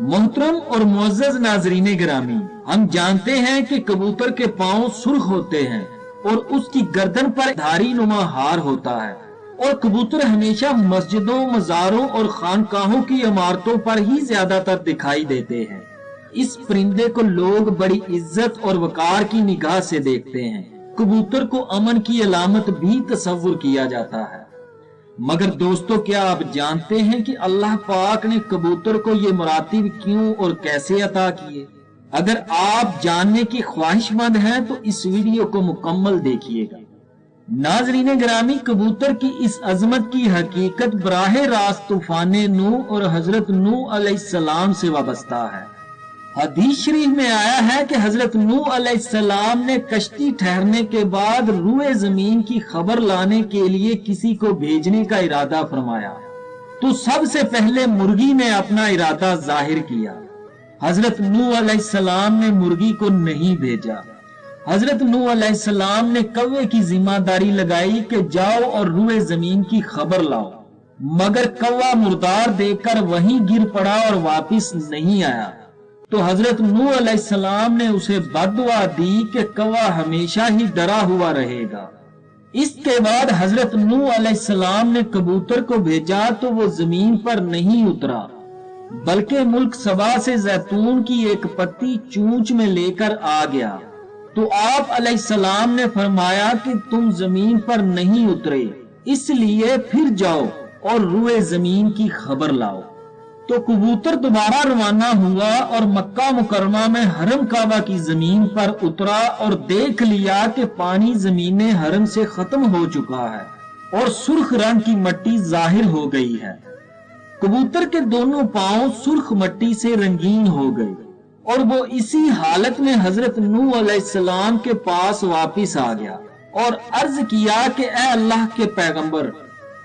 मोहतरम और मुअज़्ज़ज़ नाज़रीन गिरामी, हम जानते हैं कि कबूतर के पांव सुर्ख होते हैं और उसकी गर्दन पर धारी नुमा हार होता है, और कबूतर हमेशा मस्जिदों, मज़ारों और खानकाहों की इमारतों पर ही ज्यादातर दिखाई देते हैं। इस परिंदे को लोग बड़ी इज्जत और वकार की निगाह से देखते हैं। कबूतर को अमन की अलामत भी तस्वुर किया जाता है। मगर दोस्तों, क्या आप जानते हैं कि अल्लाह पाक ने कबूतर को ये मरातिब क्यों और कैसे अता किए? अगर आप जानने की ख्वाहिशमंद हैं तो इस वीडियो को मुकम्मल देखिएगा। नाज़रीन गिरामी, कबूतर की इस अजमत की हकीकत बराह रास्त तूफान नूह और हजरत नूह अलैहिस्सलाम से वाबस्ता है। हदीस शरीफ में आया है कि हजरत नूह अलैहिस्सलाम ने कश्ती ठहरने के बाद रूए जमीन की खबर लाने के लिए किसी को भेजने का इरादा फरमाया, तो सबसे पहले मुर्गी ने अपना इरादा जाहिर किया। हजरत नूह अलैहिस्सलाम ने मुर्गी को नहीं भेजा। हजरत नूह अलैहिस्सलाम ने कौवे की जिम्मेदारी लगाई कि जाओ और रूए जमीन की खबर लाओ, मगर कौवा मुर्दार देकर वहीं गिर पड़ा और वापिस नहीं आया। तो हजरत नूह अलैहिस्सलाम ने उसे बददुआ दी कि कौवा हमेशा ही डरा हुआ रहेगा। इसके बाद हजरत नूह अलैहिस्सलाम ने कबूतर को भेजा तो वो जमीन पर नहीं उतरा, बल्कि मुल्क सबा से जैतून की एक पत्ती चूंच में लेकर आ गया। तो आप अलैहिस्सलाम ने फरमाया कि तुम जमीन पर नहीं उतरे, इसलिए फिर जाओ और रूए जमीन की खबर लाओ। तो कबूतर दोबारा रवाना हुआ और मक्का मुकरमा में हरम काबा की जमीन पर उतरा और देख लिया कि पानी जमीने हरम से खत्म हो चुका है और सुर्ख रंग की मट्टी जाहिर हो गई है। कबूतर के दोनों पांव सुर्ख मट्टी से रंगीन हो गए और वो इसी हालत में हजरत नूह अलैहिस्सलाम के पास वापिस आ गया और अर्ज किया कि ए अल्लाह के पैगंबर,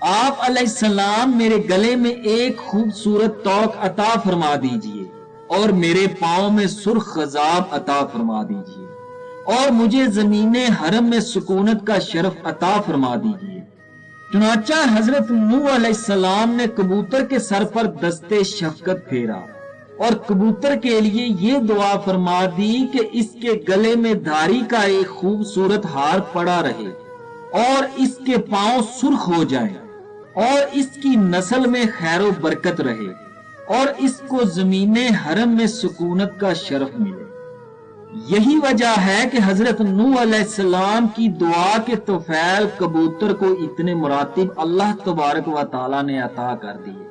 आप अलैहिस्सलाम मेरे गले में एक खूबसूरत तौक अता फरमा दीजिए और मेरे पांव में सुर्ख खजाब अता फरमा दीजिए और मुझे जमीने हरम में सुकूनत का शरफ अता फरमा दीजिए। चुनाचा हजरत नूह अलैहिस्सलाम ने कबूतर के सर पर दस्ते शफकत फेरा और कबूतर के लिए ये दुआ फरमा दी कि इसके गले में धारी का एक खूबसूरत हार पड़ा रहे और इसके पांव सुर्ख हो जाएं और इसकी नस्ल में खैरो बरकत रहे और इसको जमीने हरम में सुकूनत का शरफ मिले। यही वजह है कि हजरत नूह अलैहिस्सलाम की दुआ के तौफैल कबूतर को इतने मुरातिब अल्लाह तबारक व तआला ने अता कर दिए।